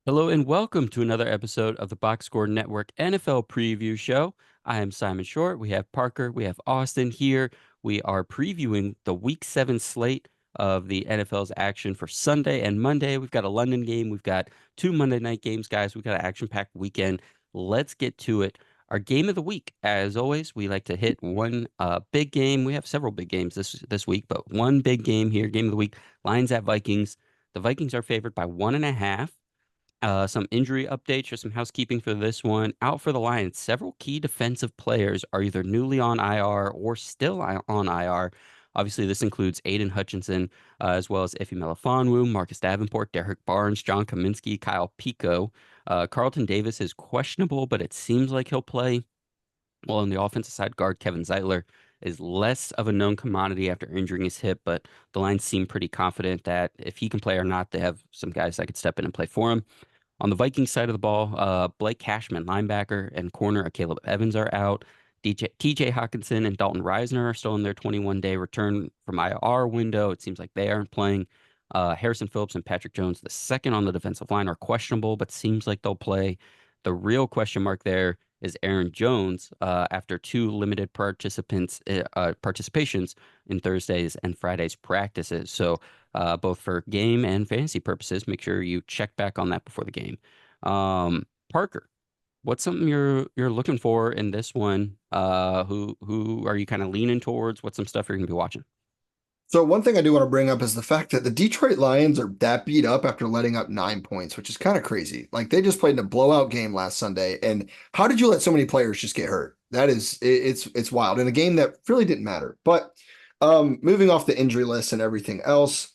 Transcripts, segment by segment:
Hello and welcome to another episode of the Box Score Network NFL Preview Show. I am Simon Short. We have Parker, we have Austin here. We are previewing the Week 7 slate of the NFL's action for Sunday and Monday. We've got a London game. We've got two Monday night games, guys. We've got an action-packed weekend. Let's get to it. Our game of the week, as always, we like to hit one big game. We have several big games this week, but one big game here. Game of the week: Lions at Vikings. The Vikings are favored by 1.5. Some injury updates or some housekeeping for this one. Out for the Lions, several key defensive players are either newly on IR or still on IR. Obviously, this includes Aiden Hutchinson, as well as Ife Melifonwu, Marcus Davenport, Derrick Barnes, John Kaminsky, Kyle Pico. Carlton Davis is questionable, but it seems like he'll play. Well, on the offensive side, guard Kevin Zeitler is less of a known commodity after injuring his hip, but the Lions seem pretty confident that if he can play or not, they have some guys that could step in and play for him. On the Vikings side of the ball, Blake Cashman, linebacker, and corner Caleb Evans are out. TJ Hawkinson and Dalton Reisner are still in their 21-day return from IR window. It seems like they aren't playing. Harrison Phillips and Patrick Jones, the second on the defensive line, are questionable, but seems like they'll play. The real question mark there is Aaron Jones after two limited participations in Thursdays and Fridays practices. So both for game and fantasy purposes, make sure you check back on that before the game. Parker, what's something you're looking for in this one? Who are you kind of leaning towards? What's some stuff you're gonna be watching? So one thing I do want to bring up is the fact that the Detroit Lions are that beat up after letting up 9 points, which is kind of crazy. Like they just played in a blowout game last Sunday, and how did you let so many players just get hurt? That is, it's wild in a game that really didn't matter. But moving off the injury list and everything else,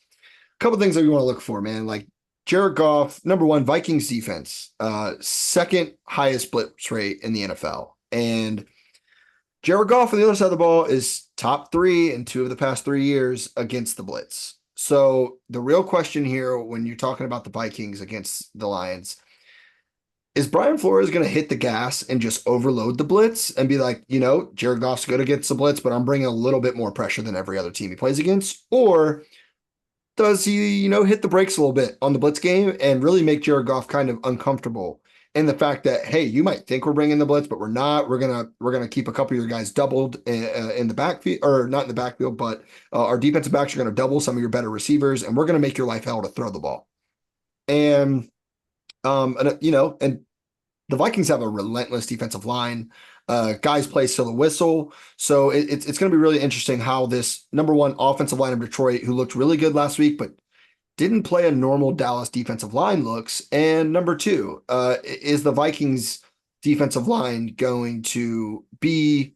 a couple things that we want to look for, man. Like Jared Goff, number one, Vikings defense, second highest blitz rate in the NFL, and Jared Goff on the other side of the ball is top three in 2 of the past 3 years against the blitz. So the real question here, when you're talking about the Vikings against the Lions, is Brian Flores going to hit the gas and just overload the blitz and be like, Jared Goff's good against the blitz, but I'm bringing a little bit more pressure than every other team he plays against? Or does he, hit the brakes a little bit on the blitz game and really make Jared Goff kind of uncomfortable? And the fact that, hey, you might think we're bringing the blitz, but we're not. We're gonna keep a couple of your guys doubled in the backfield, or not in the backfield, but our defensive backs are going to double some of your better receivers, and we're going to make your life hell to throw the ball. And and the Vikings have a relentless defensive line. Guys play till the whistle. So it's going to be really interesting how this number one offensive line of Detroit, who looked really good last week, but didn't play a normal Dallas defensive line, looks. And number two, is the Vikings defensive line going to be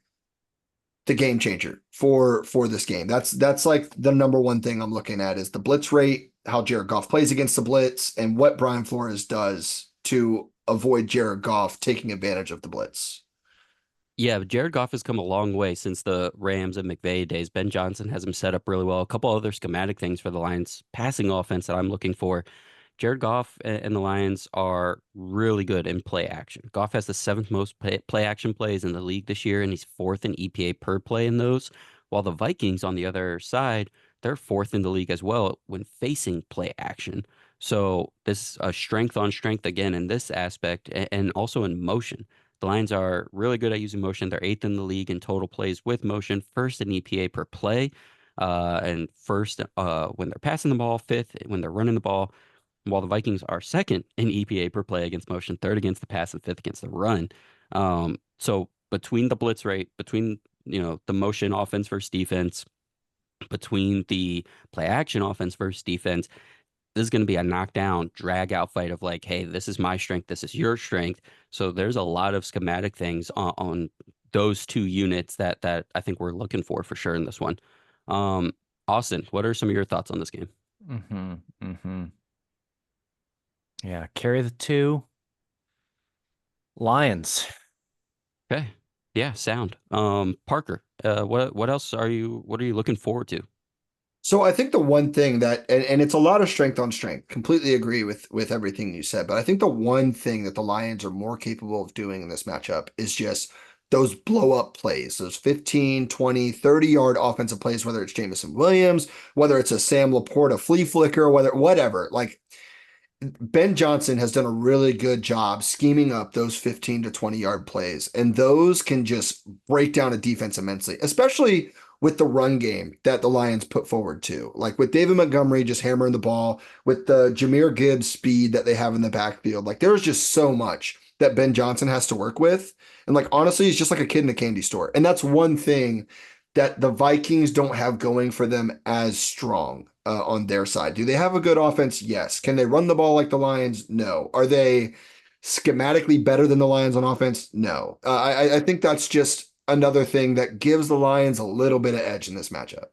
the game changer for this game? That's like the number one thing I'm looking at is the blitz rate, how Jared Goff plays against the blitz, and what Brian Flores does to avoid Jared Goff taking advantage of the blitz. Yeah, Jared Goff has come a long way since the Rams and McVay days. Ben Johnson has him set up really well. A couple other schematic things for the Lions passing offense that I'm looking for. Jared Goff and the Lions are really good in play action. Goff has the seventh most play action plays in the league this year, and he's fourth in EPA per play in those. While the Vikings on the other side, they're fourth in the league as well when facing play action. So this is a strength on strength again in this aspect, and also in motion. The Lions are really good at using motion. They're eighth in the league in total plays with motion, first in EPA per play, and first when they're passing the ball, fifth when they're running the ball. While the Vikings are second in EPA per play against motion, third against the pass, and fifth against the run. So between the blitz rate, between the motion offense versus defense, between the play action offense versus defense, this is going to be a knockdown, drag out fight of like, hey, this is my strength, this is your strength. So there's a lot of schematic things on those two units that I think we're looking for sure in this one. Um, Austin, what are some of your thoughts on this game? Mm-hmm. Mm-hmm. Yeah, carry the two. Lions. Okay. Yeah, sound. Parker, what else what are you looking forward to? So I think the one thing that, and it's a lot of strength on strength, completely agree with everything you said, but I think the one thing that the Lions are more capable of doing in this matchup is just those blow up plays, those 15, 20, 30-yard offensive plays, whether it's Jameson Williams, whether it's a Sam Laporta flea flicker, whatever. Like Ben Johnson has done a really good job scheming up those 15 to 20-yard plays, and those can just break down a defense immensely, especially with the run game that the Lions put forward too. Like with David Montgomery just hammering the ball, with the Jahmyr Gibbs speed that they have in the backfield. Like there's just so much that Ben Johnson has to work with. And like honestly, he's just like a kid in a candy store. And that's one thing that the Vikings don't have going for them as strong on their side. Do they have a good offense? Yes. Can they run the ball like the Lions? No. Are they schematically better than the Lions on offense? No. I think that's just another thing that gives the Lions a little bit of edge in this matchup.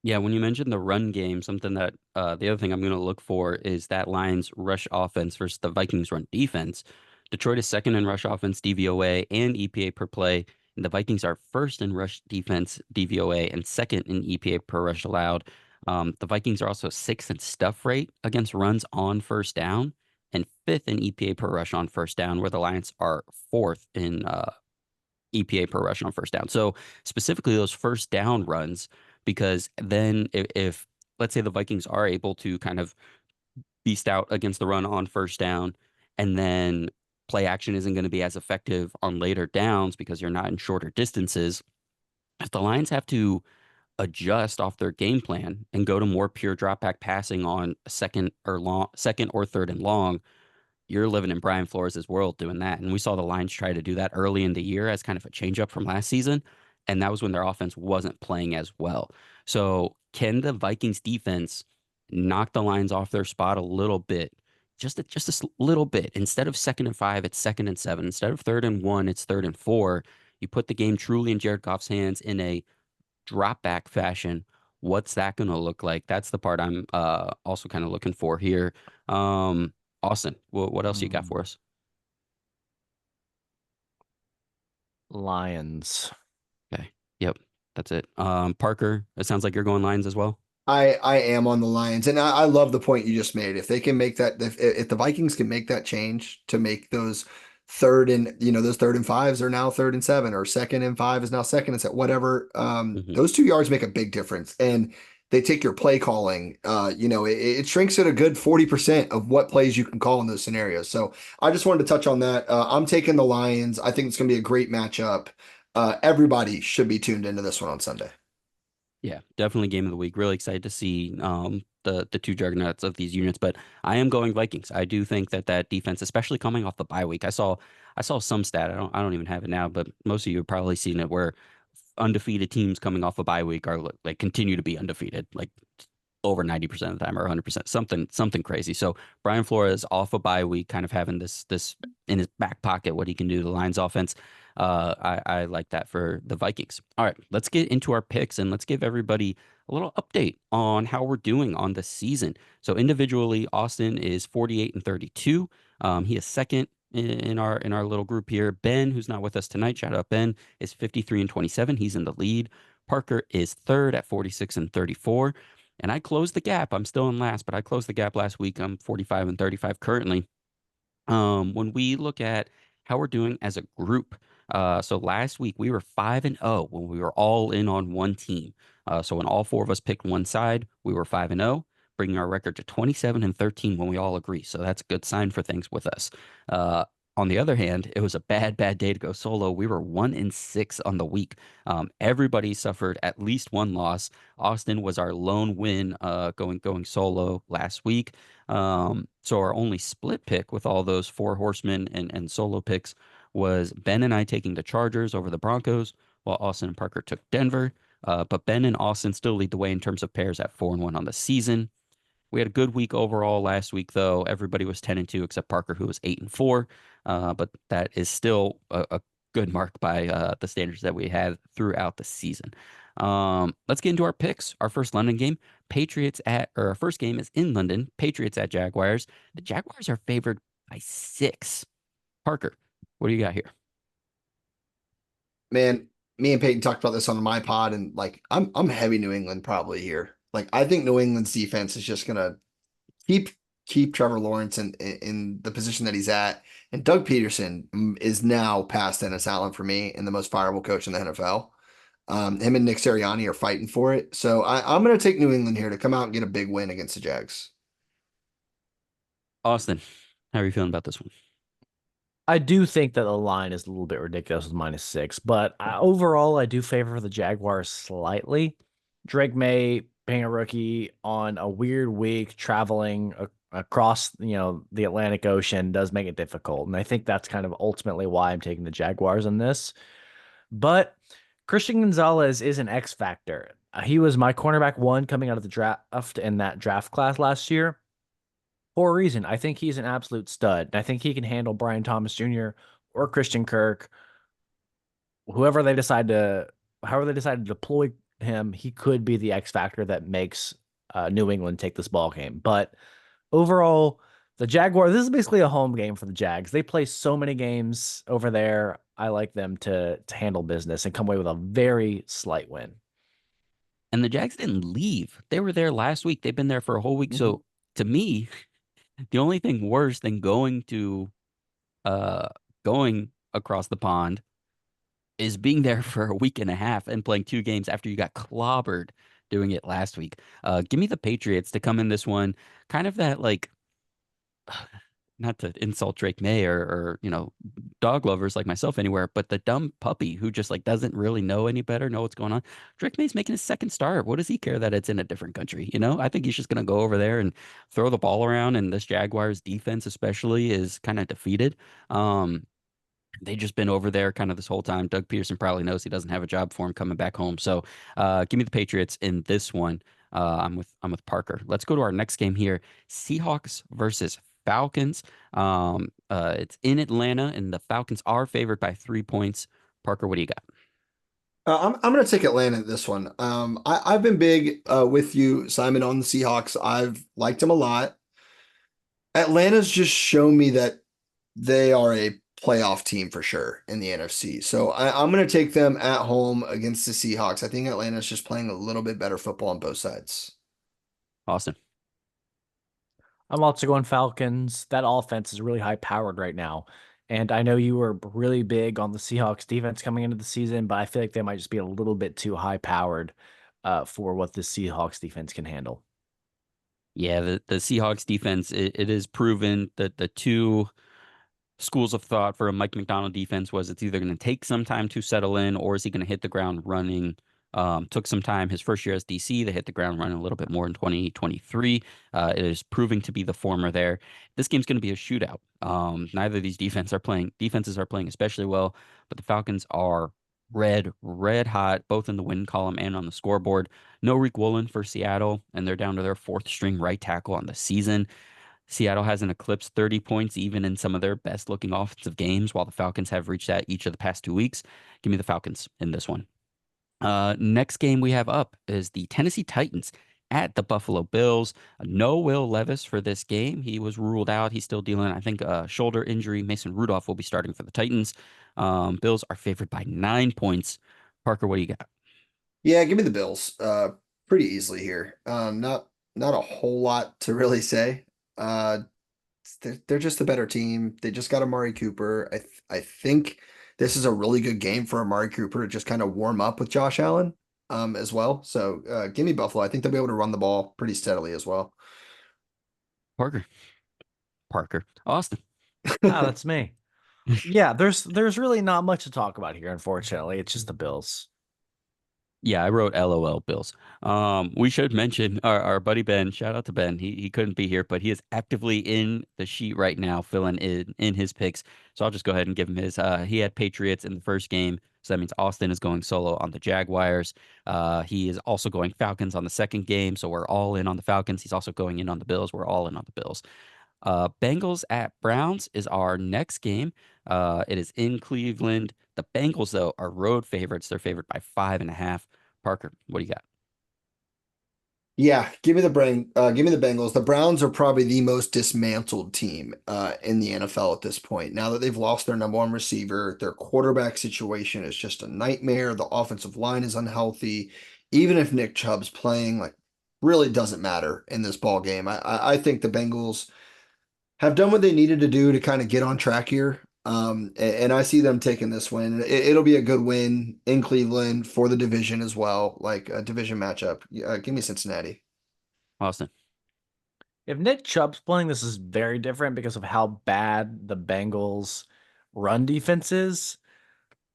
Yeah, when you mentioned the run game, something that the other thing I'm going to look for is that Lions rush offense versus the Vikings run defense. Detroit is second in rush offense DVOA and EPA per play, and the Vikings are first in rush defense DVOA and second in EPA per rush allowed. The Vikings are also sixth in stuff rate against runs on first down and fifth in EPA per rush on first down, where the Lions are fourth in EPA per rush on first down. So specifically those first down runs, because then if let's say the Vikings are able to kind of beast out against the run on first down, and then play action isn't going to be as effective on later downs because you're not in shorter distances. If the Lions have to adjust off their game plan and go to more pure drop back passing on second or third and long, you're living in Brian Flores' world doing that. And we saw the Lions try to do that early in the year as kind of a change up from last season. And that was when their offense wasn't playing as well. So can the Vikings defense knock the Lions off their spot a little bit? Just a little bit. Instead of 2nd and 5, it's 2nd and 7. Instead of 3rd and 1, it's 3rd and 4. You put the game truly in Jared Goff's hands in a drop back fashion. What's that going to look like? That's the part I'm also kind of looking for here. Austin, what else you got Hmm. for us? Lions. Okay. Yep. That's it. Parker, it sounds like you're going Lions as well. I am on the Lions, and I love the point you just made. If they can make that, if the Vikings can make that change to make those those 3rd and 5s are now 3rd and 7, or 2nd and 5 is now 2nd and 7, whatever. Hmm. Those 2 yards make a big difference, and they take your play calling. It shrinks it a good 40% of what plays you can call in those scenarios. So I just wanted to touch on that. I'm taking the Lions. I think it's going to be a great matchup. Everybody should be tuned into this one on Sunday. Yeah, definitely game of the week. Really excited to see the two juggernauts of these units, but I am going Vikings. I do think that that defense, especially coming off the bye week, I saw some stat. I don't even have it now, but most of you have probably seen it where undefeated teams coming off a bye week are like continue to be undefeated, like over 90% of the time or 100%, something crazy. So Brian Flores off a bye week, kind of having this in his back pocket, what he can do to the Lions offense. I like that for the Vikings. All right, let's get into our picks and let's give everybody a little update on how we're doing on the season. So individually, Austin is 48-32. He is second in our little group here. Ben, who's not with us tonight, shout out Ben, is 53-27. He's in the lead. Parker is third at 46-34. And I closed the gap. I'm still in last, but I closed the gap last week. I'm 45-35 currently. When we look at how we're doing as a group, so last week we were 5-0 when we were all in on one team. So when all four of us picked one side, we were 5-0, bringing our record to 27-13 when we all agree. So that's a good sign for things with us. Uh, on the other hand, it was a bad day to go solo. We were 1-6 on the week. Everybody suffered at least one loss. Austin was our lone win, going solo last week. So our only split pick with all those four horsemen and solo picks was Ben and I taking the Chargers over the Broncos, while Austin and Parker took Denver. But Ben and Austin still lead the way in terms of pairs at 4-1 on the season. We had a good week overall last week, though. Everybody was 10-2 except Parker, who was 8-4. But that is still a good mark by the standards that we had throughout the season. Let's get into our picks. Our first London game, our first game is in London, Patriots at Jaguars. The Jaguars are favored by 6. Parker, what do you got here? Man, me and Peyton talked about this on my pod, and like I'm heavy New England probably here. Like I think New England's defense is just gonna keep keep Trevor Lawrence in the position that he's at. And Doug Peterson is now past Dennis Allen for me and the most fireable coach in the NFL. Him and Nick Sirianni are fighting for it. So I'm going to take New England here to come out and get a big win against the Jags. Austin, how are you feeling about this one? I do think that the line is a little bit ridiculous with -6, but overall, I do favor the Jaguars slightly. Drake May being a rookie on a weird week traveling across, the Atlantic Ocean does make it difficult, and I think that's kind of ultimately why I'm taking the Jaguars in this. But Christian Gonzalez is an X factor. He was my cornerback one coming out of the draft in that draft class last year for a reason. I think he's an absolute stud. I think he can handle Brian Thomas Jr. or Christian Kirk, whoever they decide to, however they decide to deploy him. He could be the X factor that makes New England take this ball game. But overall, the Jaguars, this is basically a home game for the Jags. They play so many games over there. I like them to handle business and come away with a very slight win. And the Jags didn't leave. They were there last week. They've been there for a whole week. Mhm. So to me, the only thing worse than uh going across the pond is being there for a week and a half and playing 2 games after you got clobbered doing it last week. Give me the Patriots to come in this one. Kind of that like not to insult Drake May or dog lovers like myself anywhere, but the dumb puppy who just like doesn't really know any better, know what's going on. Drake May's making his second start. What does he care that it's in a different country? I think he's just gonna go over there and throw the ball around, and this Jaguars defense especially is kind of defeated. Um, they just been over there kind of this whole time. Doug Peterson probably knows he doesn't have a job for him coming back home. So give me the Patriots in this one. I'm with Parker. Let's go to our next game here. Seahawks versus Falcons. It's in Atlanta, and the Falcons are favored by 3 points. Parker, what do you got? I'm going to take Atlanta in this one. I've been big with you, Simon, on the Seahawks. I've liked them a lot. Atlanta's just shown me that they are a playoff team for sure in the NFC. So I'm going to take them at home against the Seahawks. I think Atlanta's just playing a little bit better football on both sides. Austin. I'm also going Falcons. That offense is really high powered right now. And I know you were really big on the Seahawks defense coming into the season, but I feel like they might just be a little bit too high powered for what the Seahawks defense can handle. Yeah, the Seahawks defense, it is proven that the two schools of thought for a Mike McDonald defense was it's either going to take some time to settle in or is he going to hit the ground running? Took some time his first year as DC. They hit the ground running a little bit more in 2023. It is proving to be the former there. This game's going to be a shootout. Neither of these defenses are playing especially well, but the Falcons are red hot, both in the win column and on the scoreboard. No Reek Woolen for Seattle, and they're down to their fourth string right tackle on the season. Seattle hasn't eclipsed 30 points even in some of their best looking offensive games, while the Falcons have reached that each of the past 2 weeks. Give me the Falcons in this one. Next game we have up is the Tennessee Titans at the Buffalo Bills. No Will Levis for this game. He was ruled out. He's still dealing, I think, a shoulder injury. Mason Rudolph will be starting for the Titans. Bills are favored by 9 points. Parker, what do you got? Yeah, give me the Bills. Pretty easily here. Not a whole lot to really say. Uh, they're just a better team. They just got Amari Cooper. I think this is a really good game for Amari Cooper to just kind of warm up with Josh Allen as well. So give me Buffalo. I think they'll be able to run the ball pretty steadily as well. Parker. Parker. Austin. Ah, that's me. Yeah, there's really not much to talk about here, unfortunately. It's just the Bills. Yeah, I wrote LOL Bills. We should mention our buddy Ben. Shout out to Ben. He couldn't be here, but he is actively in the sheet right now, filling in his picks. So I'll just go ahead and give him his. He had Patriots in the first game, so that means Austin is going solo on the Jaguars. He is also going Falcons on the second game, so we're all in on the Falcons. He's also going in on the Bills. We're all in on the Bills. Bengals at Browns is our next game. It is in Cleveland. The Bengals, though, are road favorites. They're favored by 5.5. Parker, what do you got? Yeah, give me the Bengals. The Browns are probably the most dismantled team in the NFL at this point. Now that they've lost their number one receiver, their quarterback situation is just a nightmare. The offensive line is unhealthy. Even if Nick Chubb's playing, like, really doesn't matter in this ball game. I think the Bengals have done what they needed to do to kind of get on track here. And I see them taking this win. It'll be a good win in Cleveland for the division as well, like a division matchup. Give me Cincinnati. Austin. If Nick Chubb's playing, this is very different because of how bad the Bengals' run defense is.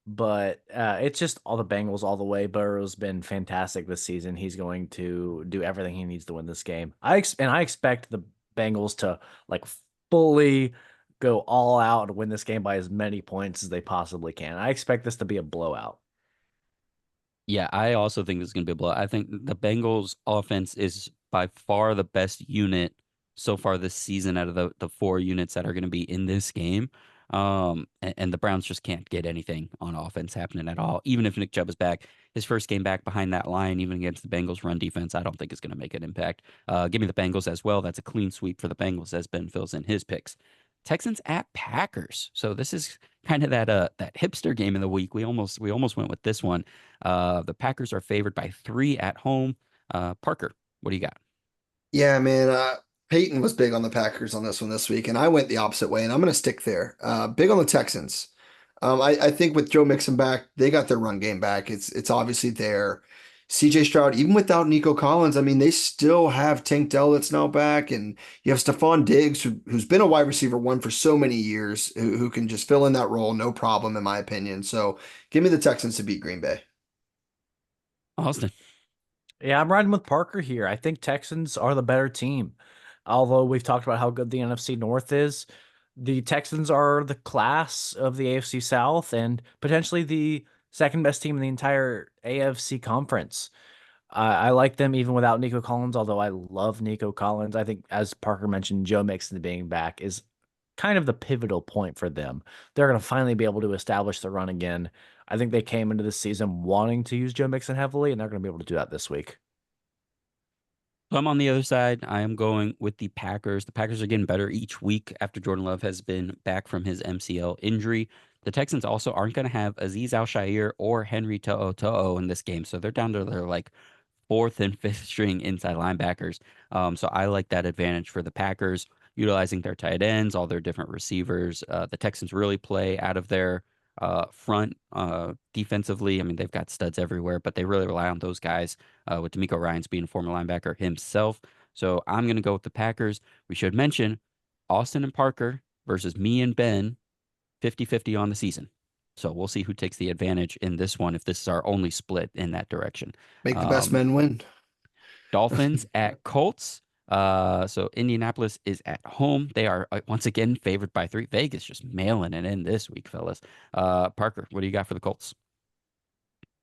But it's just all the Bengals all the way. Burrow's been fantastic this season. He's going to do everything he needs to win this game. I expect the Bengals to like fully go all out and win this game by as many points as they possibly can. I expect this to be a blowout. Yeah, I also think this is going to be a blowout. I think the Bengals offense is by far the best unit so far this season out of the four units that are going to be in this game. And the Browns just can't get anything on offense happening at all. Even if Nick Chubb is back, his first game back behind that line, even against the Bengals run defense, I don't think is going to make an impact. Give me the Bengals as well. That's a clean sweep for the Bengals as Ben fills in his picks. Texans at Packers. So this is kind of that hipster game of the week. We almost went with this one. The Packers are favored by 3 at home. Parker, what do you got? Yeah, man. Peyton was big on the Packers on this one this week, and I went the opposite way, and I'm going to stick there. Big on the Texans. I think with Joe Mixon back, they got their run game back. It's obviously there. CJ Stroud, even without Nico Collins, I mean, they still have Tank Dell that's now back, and you have Stephon Diggs, who's been a wide receiver one for so many years, who can just fill in that role, no problem, in my opinion. So give me the Texans to beat Green Bay. Austin. Yeah, I'm riding with Parker here. I think Texans are the better team. Although we've talked about how good the NFC North is, the Texans are the class of the AFC South and potentially the second best team in the entire AFC conference. I like them even without Nico Collins, although I love Nico Collins. I think, as Parker mentioned, Joe Mixon being back is kind of the pivotal point for them. They're going to finally be able to establish the run again. I think they came into the season wanting to use Joe Mixon heavily, and they're going to be able to do that this week. So I'm on the other side. I am going with the Packers. The Packers are getting better each week after Jordan Love has been back from his MCL injury. The Texans also aren't going to have Aziz Al-Shaair or Henry To'o in this game. So they're down to their like fourth and fifth string inside linebackers. So I like that advantage for the Packers, utilizing their tight ends, all their different receivers. The Texans really play out of their front defensively. I mean, they've got studs everywhere, but they really rely on those guys, with D'Amico Ryans being a former linebacker himself. So I'm going to go with the Packers. We should mention Austin and Parker versus me and Ben, 50-50 on the season. So we'll see who takes the advantage in this one if this is our only split in that direction. Make the best Um, men win. Dolphins at Colts. So Indianapolis is at home. They are once again favored by 3. Vegas just mailing it in this week, fellas. Parker, what do you got for the Colts?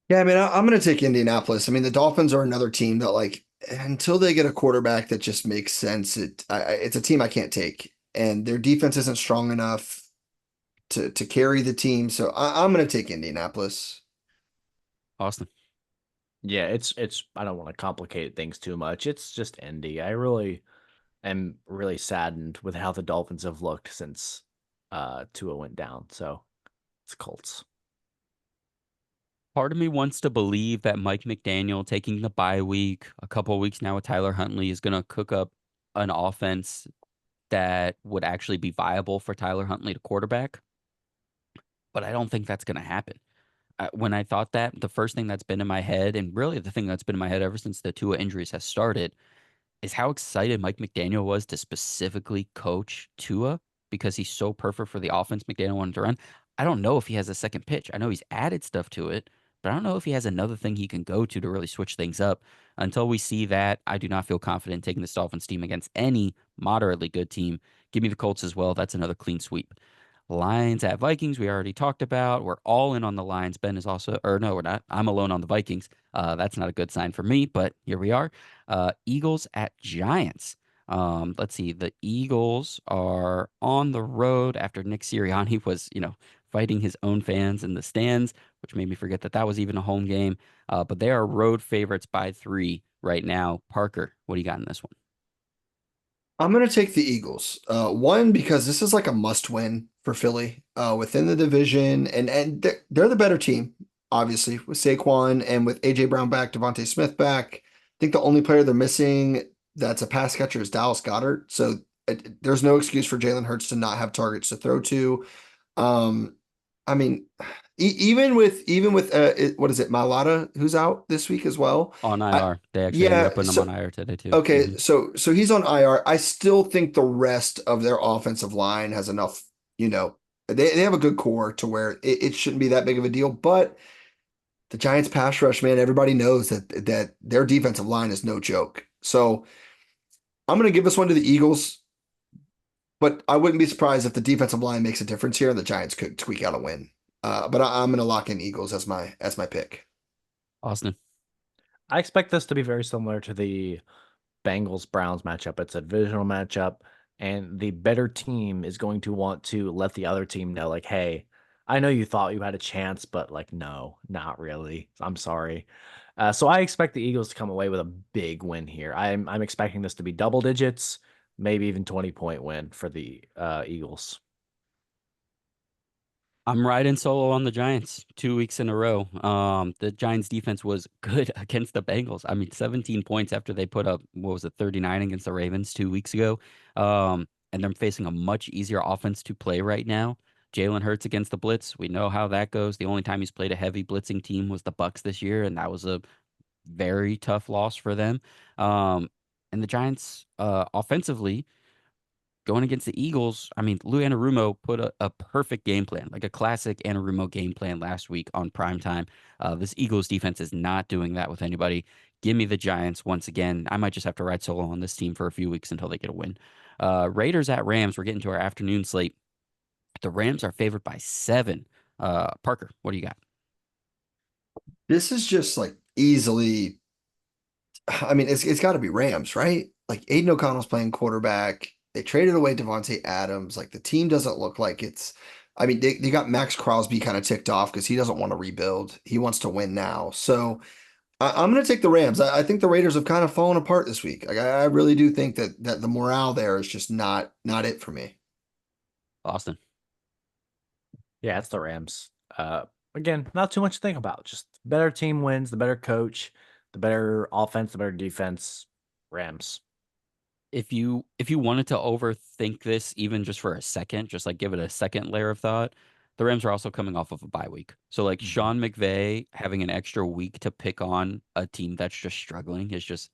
Yeah, I mean, I'm going to take Indianapolis. I mean, the Dolphins are another team that, like, until they get a quarterback that just makes sense, it's a team I can't take, and their defense isn't strong enough to carry the team. So I'm going to take Indianapolis. Austin. Yeah, it's I don't want to complicate things too much. It's just Indy. I really am really saddened with how the Dolphins have looked since Tua went down. So it's Colts. Part of me wants to believe that Mike McDaniel taking the bye week, a couple of weeks now with Tyler Huntley, is going to cook up an offense that would actually be viable for Tyler Huntley to quarterback. But I don't think that's going to happen. When I thought that, the first thing that's been in my head, and really the thing that's been in my head ever since the Tua injuries has started, is how excited Mike McDaniel was to specifically coach Tua because he's so perfect for the offense McDaniel wanted to run. I don't know if he has a second pitch. I know he's added stuff to it, but I don't know if he has another thing he can go to really switch things up. Until we see that, I do not feel confident taking this Dolphins team against any moderately good team. Give me the Colts as well. That's another clean sweep. Lions at Vikings, we already talked about. We're all in on the Lions. Ben is also, or no, we're not. I'm alone on the Vikings. That's not a good sign for me, but here we are. Eagles at Giants. Let's see. The Eagles are on the road after Nick Sirianni was, fighting his own fans in the stands, which made me forget that that was even a home game. But they are road favorites by 3 right now. Parker, what do you got in this one? I'm going to take the Eagles. One, because this is like a must win for Philly within the division, and they're the better team, obviously, with Saquon and with AJ Brown back, Devontae Smith back. I think the only player they're missing that's a pass catcher is Dallas Goddard. So there's no excuse for Jalen Hurts to not have targets to throw to. Um, I mean, even with what is it, Malata, who's out this week as well. On I IR. They actually ended yeah, up putting him on so IR today too. okay, so he's on IR. I still think the rest of their offensive line has enough, they have a good core to where it shouldn't be that big of a deal, but the Giants pass rush, man, everybody knows that their defensive line is no joke. So I'm gonna give this one to the Eagles, but I wouldn't be surprised if the defensive line makes a difference here and the Giants could tweak out a win. But I'm gonna lock in Eagles as my pick. Austin. I expect this to be very similar to the Bengals Browns matchup. It's a divisional matchup, and the better team is going to want to let the other team know, like, hey, I know you thought you had a chance, but like, no, not really. I'm sorry. So I expect the Eagles to come away with a big win here. I'm expecting this to be double digits, maybe even 20-point win for the Eagles. I'm riding solo on the Giants 2 weeks in a row. The Giants defense was good against the Bengals. I mean, 17 points after they put up, what was it, 39 against the Ravens 2 weeks ago. And they're facing a much easier offense to play right now. Jalen Hurts against the blitz. We know how that goes. The only time he's played a heavy blitzing team was the Bucks this year, and that was a very tough loss for them. And the Giants, offensively, going against the Eagles, I mean, Lou Anarumo put a perfect game plan, like a classic Anarumo game plan last week on prime time. This Eagles defense is not doing that with anybody. Give me the Giants once again. I might just have to ride solo on this team for a few weeks until they get a win. Raiders at Rams. We're getting to our afternoon slate. The Rams are favored by 7. Parker, what do you got? This is just like easily. I mean, it's got to be Rams, right? Like Aiden O'Connell's playing quarterback. They traded away Devontae Adams. Like the team doesn't look like it's. I mean, they got Max Crosby kind of ticked off because he doesn't want to rebuild. He wants to win now. So I'm going to take the Rams. I think the Raiders have kind of fallen apart this week. Like I really do think that the morale there is just not it for me. Austin. Yeah, it's the Rams. Again, not too much to think about. Just better team wins, the better coach, the better offense, the better defense. Rams. If you wanted to overthink this even just for a second, just like give it a second layer of thought, the Rams are also coming off of a bye week. So like Mhm. Sean McVay having an extra week to pick on a team that's just struggling is just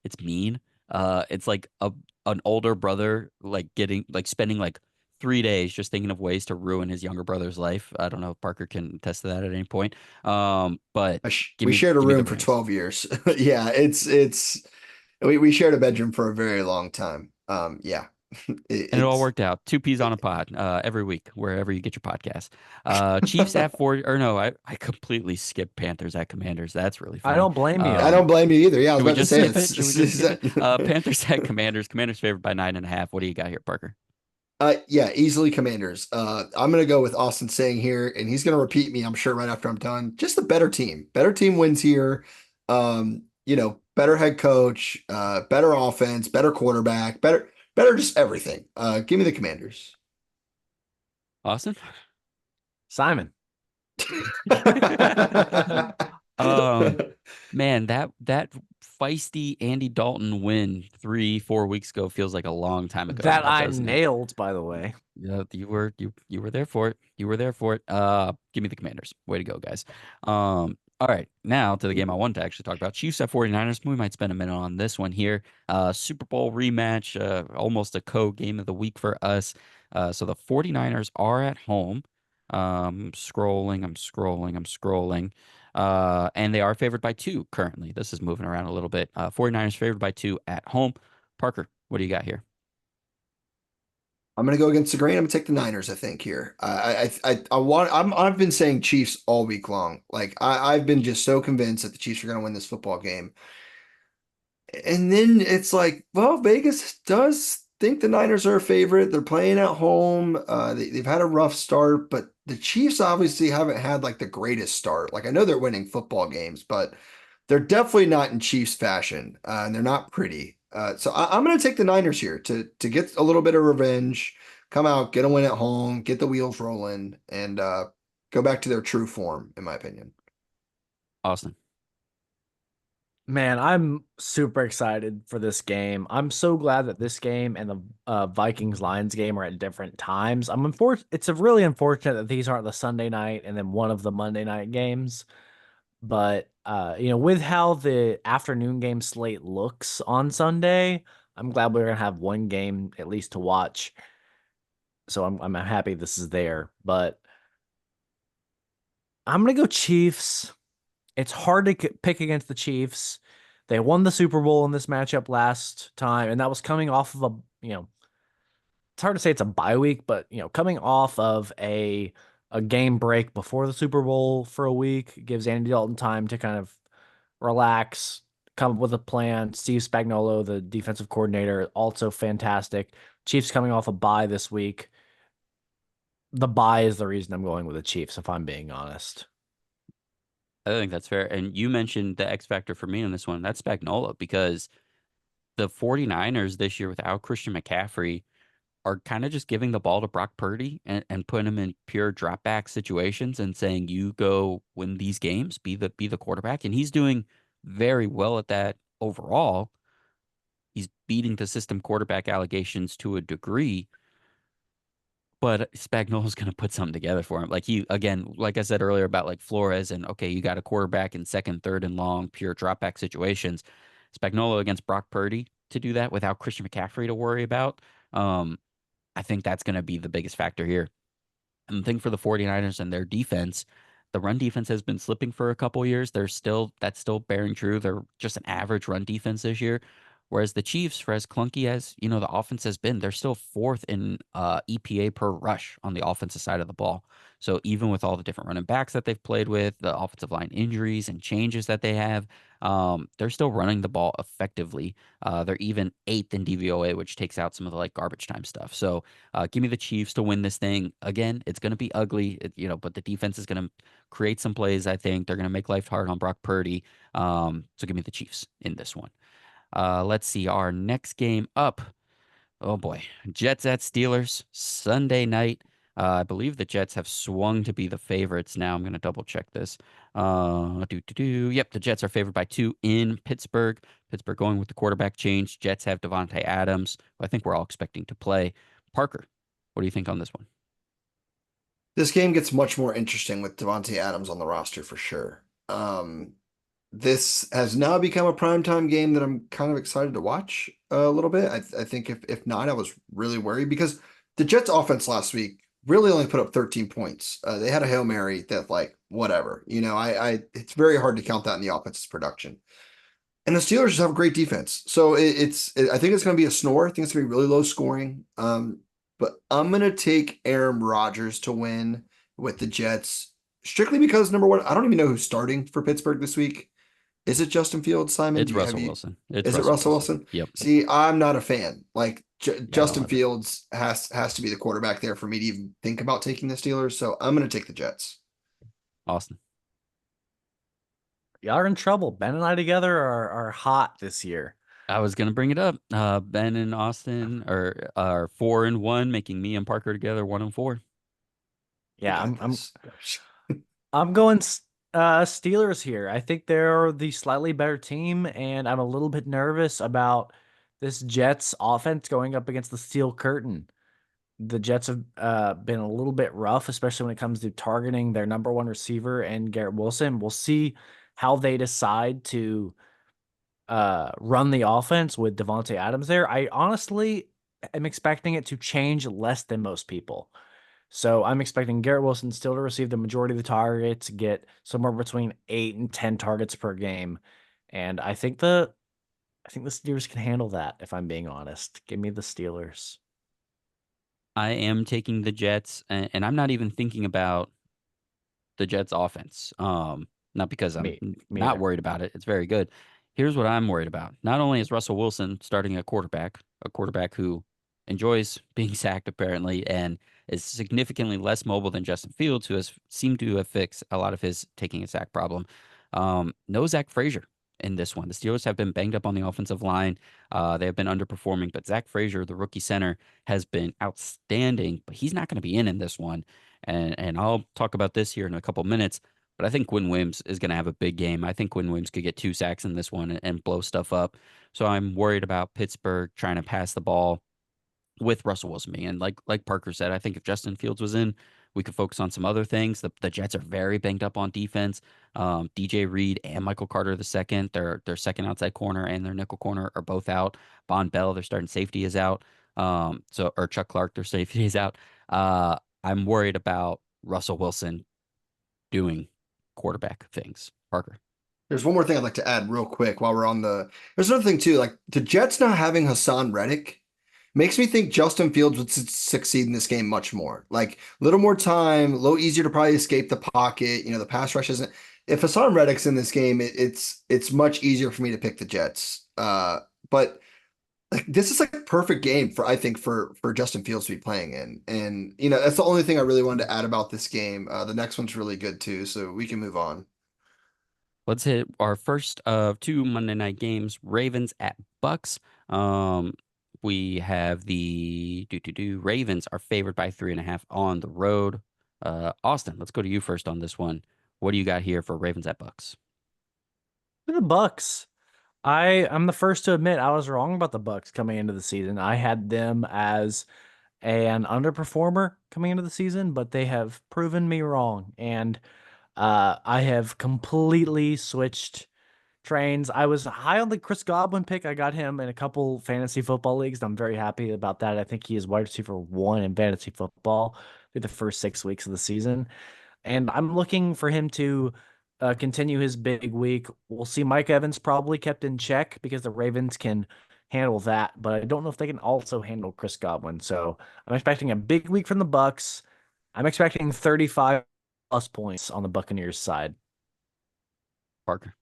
it's mean. It's like an older brother like getting like spending like 3 days just thinking of ways to ruin his younger brother's life. I don't know if Parker can attest to that at any point. But give We me shared a give me the room for Rams. 12 years. Yeah, it's we shared a bedroom for a very long time. Yeah, And it all it's worked out. Two peas on a pod every week, wherever you get your podcast. Chiefs at 4, or no, I completely skipped Panthers at Commanders. That's really I funny. don't blame you. I don't blame you either. Yeah, I was Should we about to just say skip it? Should we just skip it? Panthers at Commanders. Commanders favored by 9.5. What do you got here, Parker? yeah, easily Commanders. I'm gonna go with Austin saying here, and he's gonna repeat me, I'm sure, right after I'm done. Just the better team. Better team wins here. Better head coach, better offense, better quarterback, better just everything. Give me the Commanders. Austin? Simon. Um, man, that feisty Andy Dalton win 3, 4 weeks ago feels like a long time ago That now, I doesn't it? nailed, by the way. Yeah, you were there for it. You were there for it. Give me the Commanders. Way to go, guys. All right, now to the game I wanted to actually talk about. Chiefs at 49ers. We might spend a minute on this one here. Super Bowl rematch, almost a co-game of the week for us. So the 49ers are at home. I'm scrolling. And they are favored by 2 currently. This is moving around a little bit. 49ers favored by 2 at home. Parker, what do you got here? I'm gonna go against the grain. I'm gonna take the Niners. I think here. I've been saying Chiefs all week long. Like I've been just so convinced that the Chiefs are gonna win this football game. And then it's like, well, Vegas does think the Niners are a favorite. They're playing at home. They've had a rough start, but the Chiefs obviously haven't had like the greatest start. Like I know they're winning football games, but they're definitely not in Chiefs fashion, and they're not pretty. So I'm going to take the Niners here to get a little bit of revenge, come out, get a win at home, get the wheels rolling, and go back to their true form, in my opinion. Austin. Man, I'm super excited for this game. I'm so glad that this game and the Vikings Lions game are at different times. It's a really unfortunate that these aren't the Sunday night and then one of the Monday night games. But with how the afternoon game slate looks on Sunday, I'm glad we're gonna have one game at least to watch. So I'm happy this is there. But I'm gonna go Chiefs. It's hard to pick against the Chiefs. They won the Super Bowl in this matchup last time, and that was coming off of it's hard to say it's a bye week, but coming off of a game break before the Super Bowl for a week gives Andy Dalton time to kind of relax, come up with a plan. Steve Spagnuolo, the defensive coordinator, also fantastic. Chiefs coming off a bye this week. The bye is the reason I'm going with the Chiefs, if I'm being honest. I think that's fair. And you mentioned the X factor for me on this one. That's Spagnola because the 49ers this year without Christian McCaffrey are kind of just giving the ball to Brock Purdy and putting him in pure drop back situations and saying, you go win these games, be the quarterback. And he's doing very well at that overall. He's beating the system quarterback allegations to a degree, but Spagnuolo's going to put something together for him. Like again, like I said earlier about like Flores and okay, you got a quarterback in second, third, and long, pure drop back situations. Spagnuolo against Brock Purdy to do that without Christian McCaffrey to worry about. I think that's going to be the biggest factor here. And the thing for the 49ers and their defense, the run defense has been slipping for a couple years. That's still bearing true. They're just an average run defense this year. Whereas the Chiefs, for as clunky as the offense has been, they're still fourth in EPA per rush on the offensive side of the ball. So even with all the different running backs that they've played with, the offensive line injuries and changes that they have, they're still running the ball effectively. They're even eighth in DVOA, which takes out some of the like garbage time stuff. So give me the Chiefs to win this thing. Again, it's going to be ugly, but the defense is going to create some plays. I think they're going to make life hard on Brock Purdy. So give me the Chiefs in this one. Let's see our next game up. Oh boy, Jets at Steelers Sunday night. I believe the Jets have swung to be the favorites now. I'm going to double check this. Yep, the Jets are favored by 2 in Pittsburgh. Pittsburgh going with the quarterback change. Jets have Devontae Adams, who I think we're all expecting to play. Parker, what do you think on this one? This game gets much more interesting with Devontae Adams on the roster for sure. This has now become a primetime game that I'm kind of excited to watch a little bit. I think if not, I was really worried because the Jets offense last week really only put up 13 points. They had a Hail Mary that like whatever, it's very hard to count that in the offense's production. And the Steelers just have a great defense. So I think it's going to be a snore. I think it's going to be really low scoring. But I'm going to take Aaron Rodgers to win with the Jets strictly because number one, I don't even know who's starting for Pittsburgh this week. Is it Justin Fields, Simon? It's Russell Wilson. Is it Russell Wilson? Yep. See, I'm not a fan. Like Yeah, Justin Fields has to be the quarterback there for me to even think about taking the Steelers. So I'm going to take the Jets. Austin. Y'all are in trouble. Ben and I together are hot this year. I was gonna bring it up. Ben and Austin are 4-1, making me and Parker together 1-4. Yeah, I'm going Steelers here. I think they're the slightly better team, and I'm a little bit nervous about this Jets offense going up against the Steel Curtain. The Jets have been a little bit rough, especially when it comes to targeting their number one receiver and Garrett Wilson. We'll see how they decide to run the offense with Devontae Adams there. I honestly am expecting it to change less than most people. So I'm expecting Garrett Wilson still to receive the majority of the targets, get somewhere between 8 and 10 targets per game. And I think the Steelers can handle that, if I'm being honest. Give me the Steelers. I am taking the Jets, and I'm not even thinking about the Jets offense. Not because I'm not worried about it. It's very good. Here's what I'm worried about. Not only is Russell Wilson starting a quarterback who enjoys being sacked apparently and is significantly less mobile than Justin Fields, who has seemed to have fixed a lot of his taking a sack problem. No Zach Frazier in this one. The Steelers have been banged up on the offensive line. They have been underperforming, but Zach Frazier, the rookie center, has been outstanding, but he's not going to be in this one. And I'll talk about this here in a couple minutes. but I think Quinn Williams is going to have a big game. I think Quinn Williams could get 2 sacks in this one and blow stuff up. So I'm worried about Pittsburgh trying to pass the ball with Russell Wilson. And like Parker said, I think if Justin Fields was in, we could focus on some other things. The Jets are very banged up on defense. DJ Reed and Michael Carter the second, their second outside corner and their nickel corner are both out. Von Bell, their starting safety, is out. Or Chuck Clark, their safety, is out. I'm worried about Russell Wilson doing quarterback things. Parker. There's one more thing I'd like to add real quick while we're on there's another thing too, like the Jets not having Hassan Reddick makes me think Justin Fields would succeed in this game much more. Like a little more time, a little easier to probably escape the pocket. The pass rush isn't. If Hassan Reddick's in this game, it's much easier for me to pick the Jets. But like this is like a perfect game I think for Justin Fields to be playing in. And that's the only thing I really wanted to add about this game. The next one's really good too, so we can move on. Let's hit our first of 2 Monday night games. Ravens at Bucks. We have the Ravens are favored by 3.5 on the road. Austin, let's go to you first on this one. What do you got here for Ravens at Bucks? For the Bucks, I'm the first to admit I was wrong about the Bucks coming into the season. I had them as an underperformer coming into the season, but they have proven me wrong. And I have completely switched trains. I was high on the Chris Godwin pick. I got him in a couple fantasy football leagues. I'm very happy about that. I think he is wide receiver 1 in fantasy football through the first 6 weeks of the season. And I'm looking for him to continue his big week. We'll see Mike Evans probably kept in check because the Ravens can handle that, but I don't know if they can also handle Chris Godwin. So I'm expecting a big week from the Bucks. I'm expecting 35 plus points on the Buccaneers side. Parker.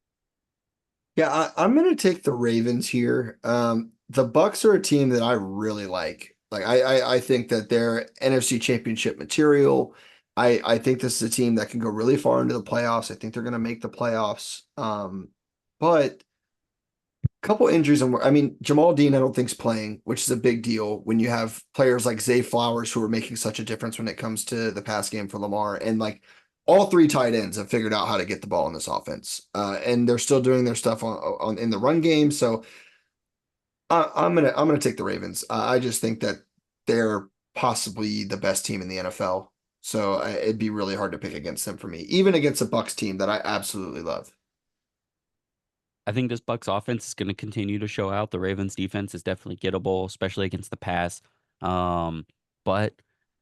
Yeah, I'm gonna take the Ravens here. The Bucks are a team that I really like. Like I think that they're NFC Championship material. I think this is a team that can go really far into the playoffs. I think they're gonna make the playoffs. But a couple injuries, and I mean Jamal Dean, I don't think's playing, which is a big deal when you have players like Zay Flowers who are making such a difference when it comes to the pass game for Lamar, and like all 3 tight ends have figured out how to get the ball in this offense, and they're still doing their stuff on in the run game. So I'm gonna take the Ravens. I just think that they're possibly the best team in the NFL. So it'd be really hard to pick against them for me, even against a Bucks team that I absolutely love. I think this Bucks offense is going to continue to show out. The Ravens defense is definitely gettable, especially against the pass. But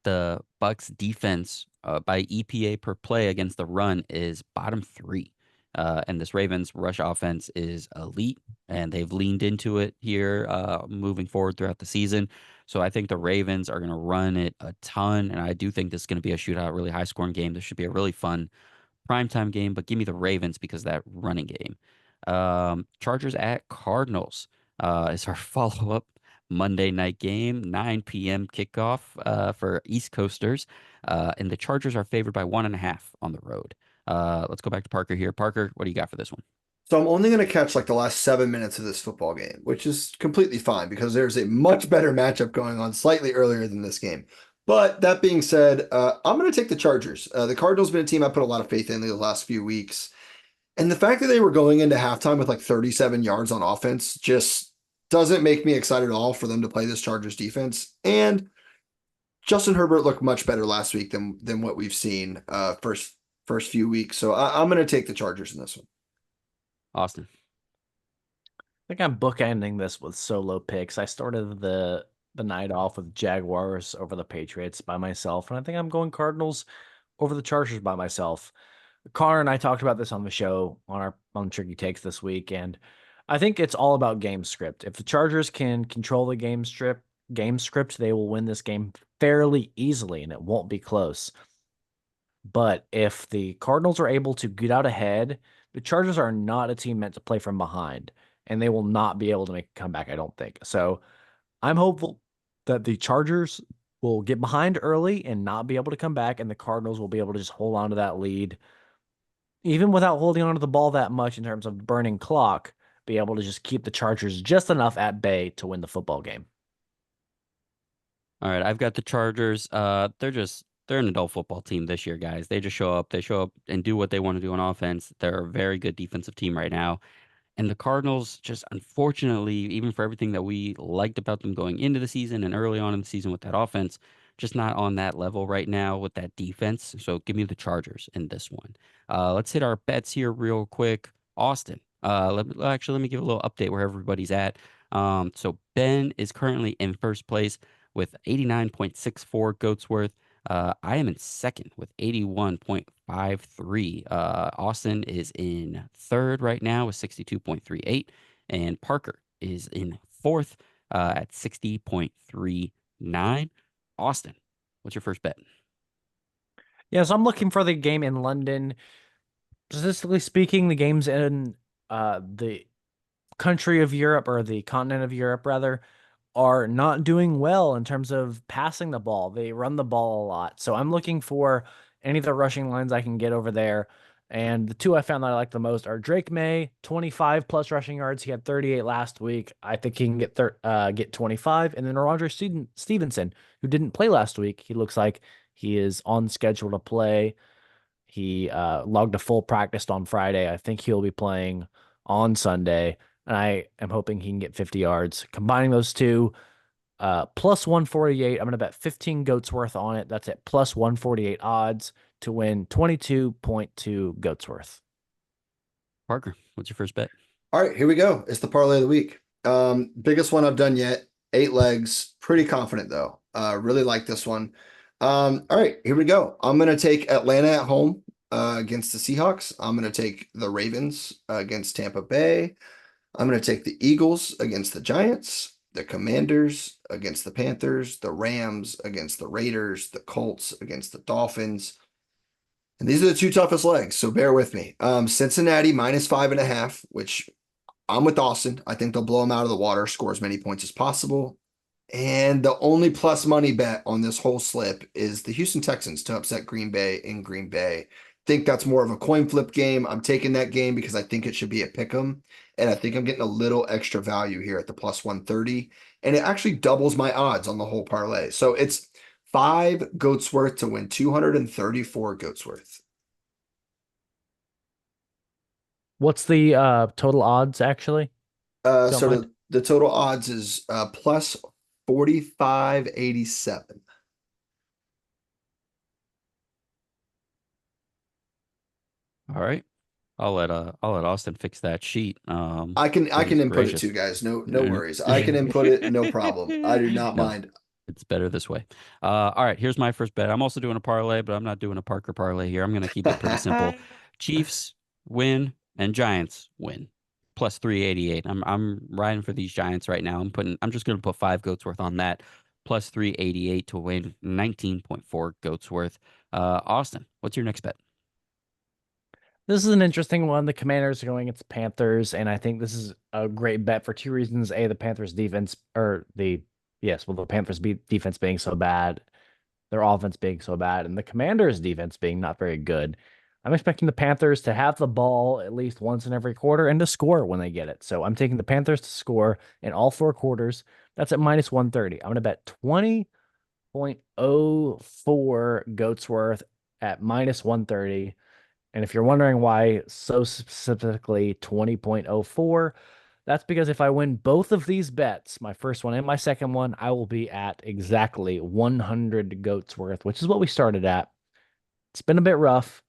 the Bucks defense by EPA per play against the run is bottom 3. And this Ravens rush offense is elite, and they've leaned into it here moving forward throughout the season. So I think the Ravens are going to run it a ton, and I do think this is going to be a shootout, really high scoring game. This should be a really fun primetime game, but give me the Ravens because of that running game. Chargers at Cardinals is our follow-up Monday night game, 9 p.m. kickoff for East Coasters. And the Chargers are favored by 1.5 on the road. Let's go back to Parker here. Parker, what do you got for this one? So I'm only going to catch like the last 7 minutes of this football game, which is completely fine because there's a much better matchup going on slightly earlier than this game. But that being said, I'm going to take the Chargers. The Cardinals have been a team I put a lot of faith in the last few weeks. And the fact that they were going into halftime with like 37 yards on offense just doesn't make me excited at all for them to play this Chargers defense. And Justin Herbert looked much better last week than what we've seen first few weeks. So I'm going to take the Chargers in this one. Austin. I think I'm bookending this with solo picks. I started the night off with Jaguars over the Patriots by myself, and I think I'm going Cardinals over the Chargers by myself. Connor and I talked about this on the show on Tricky Takes this week, and I think it's all about game script. If the Chargers can control the game script, they will win this game fairly easily, and it won't be close. But if the Cardinals are able to get out ahead, the Chargers are not a team meant to play from behind, and they will not be able to make a comeback, I don't think. So I'm hopeful that the Chargers will get behind early and not be able to come back, and the Cardinals will be able to just hold on to that lead, even without holding on to the ball that much in terms of burning clock, be able to just keep the Chargers just enough at bay to win the football game. All right, I've got the Chargers. They're just they're an adult football team this year, guys. They just show up and do what they want to do on offense. They're a very good defensive team right now. And the Cardinals, just unfortunately, even for everything that we liked about them going into the season and early on in the season with that offense, just not on that level right now with that defense. So give me the Chargers in this one. Let's hit our bets here real quick. Austin, let me give a little update where everybody's at. So Ben is currently in first place with 89.64 goats worth. I am in second with 81.53. Austin is in third right now with 62.38. And Parker is in fourth at 60.39. Austin, what's your first bet? Yeah, so I'm looking for the game in London. Statistically speaking, the games in the country of Europe, or the continent of Europe rather, are not doing well in terms of passing the ball. They run the ball a lot. So I'm looking for any of the rushing lines I can get over there. And the two I found that I like the most are Drake May, 25 plus rushing yards. He had 38 last week. I think he can get 25. And then Roger Stevenson, who didn't play last week. He looks like he is on schedule to play. He logged a full practice on Friday. I think he'll be playing on Sunday, and I am hoping he can get 50 yards. Combining those two, plus 148. I'm going to bet 15 goats worth on it. That's at plus 148 odds to win 22.2 goats worth. Parker, what's your first bet? All right, here we go. It's the parlay of the week. Biggest one I've done yet. 8 legs. Pretty confident though. Really like this one. All right, here we go. I'm gonna take Atlanta at home against the Seahawks. I'm gonna take the Ravens against Tampa Bay. I'm gonna take the Eagles against the Giants, the Commanders against the Panthers, the Rams against the Raiders, the Colts against the Dolphins. And these are the 2 toughest legs, so bear with me. Cincinnati minus 5.5, which I'm with Austin. I think they'll blow them out of the water, score as many points as possible. And the only plus money bet on this whole slip is the Houston Texans to upset Green Bay in Green Bay. Think that's more of a coin flip game. I'm taking that game because I think it should be a pick 'em. And I think I'm getting a little extra value here at the plus 130. And it actually doubles my odds on the whole parlay. So it's 5 goats worth to win 234 goats worth. What's the total odds actually? Don't So mind. the total odds is plus 45.87. All right. I'll let Austin fix that sheet. I can Goodness input it gracious. too, guys. No No, no. worries. I can input it, no problem. I do not No, mind. it's better this way. All right, here's my first bet. I'm also doing a parlay, but I'm not doing a Parker parlay here. I'm going to keep it pretty simple. Chiefs win and Giants win. Plus 388. I'm riding for these Giants right now. I'm just going to put 5 goats worth on that. Plus 388 to win 19.4 goats worth. Austin, what's your next bet? This is an interesting one. The Commanders are going against Panthers, and I think this is a great bet for 2 reasons. A, the Panthers defense, the Panthers defense being so bad, their offense being so bad, and the Commanders defense being not very good. I'm expecting the Panthers to have the ball at least once in every quarter and to score when they get it. So I'm taking the Panthers to score in all 4 quarters. That's at minus 130. I'm going to bet 20.04 goats worth at minus 130. And if you're wondering why so specifically 20.04, that's because if I win both of these bets, my first one and my second one, I will be at exactly 100 goats worth, which is what we started at. It's been a bit rough,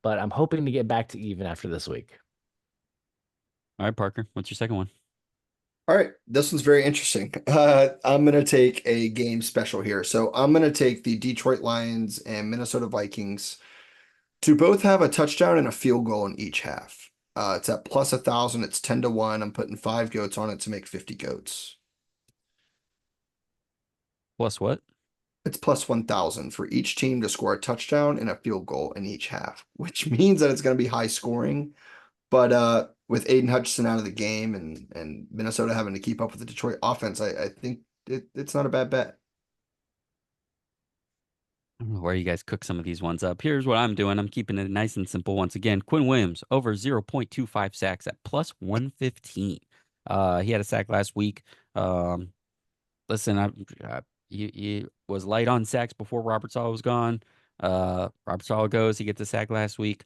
but I'm hoping to get back to even after this week. All right, Parker, what's your second one? All right, this one's very interesting. I'm going to take a game special here. So I'm going to take the Detroit Lions and Minnesota Vikings to both have a touchdown and a field goal in each half. It's at plus 1,000. It's 10-1. I'm putting 5 goats on it to make 50 goats. Plus what? It's plus 1,000 for each team to score a touchdown and a field goal in each half, which means that it's going to be high scoring. But with Aiden Hutchinson out of the game and Minnesota having to keep up with the Detroit offense, I think it's not a bad bet. I don't know where you guys cook some of these ones up. Here's what I'm doing. I'm keeping it nice and simple once again. Quinn Williams over 0.25 sacks at plus 115. He had a sack last week. Listen, he was light on sacks before Robert Saleh was gone. Robert Sala goes. He gets a sack last week.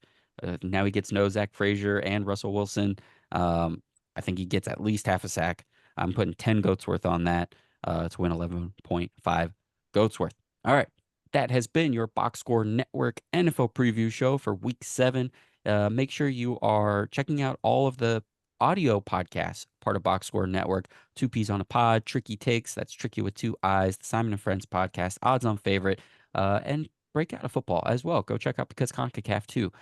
Now he gets no Zach Frazier and Russell Wilson. I think he gets at least half a sack. I'm putting 10 goats worth on that to win 11.5 goats worth. All right. That has been your Box Score Network NFL preview show for week 7. Make sure you are checking out all of the audio podcasts, part of Box Score Network. Two Peas on a Pod, Tricky Takes, that's Tricky with 2 Eyes, the Simon and Friends podcast, Odds on Favorite, and Breakout of Football as well. Go check out Because CONCACAF too.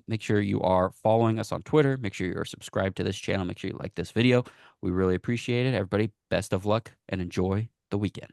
Make sure you are following us on Twitter. Make sure you're subscribed to this channel. Make sure you like this video. We really appreciate it. Everybody, best of luck and enjoy the weekend.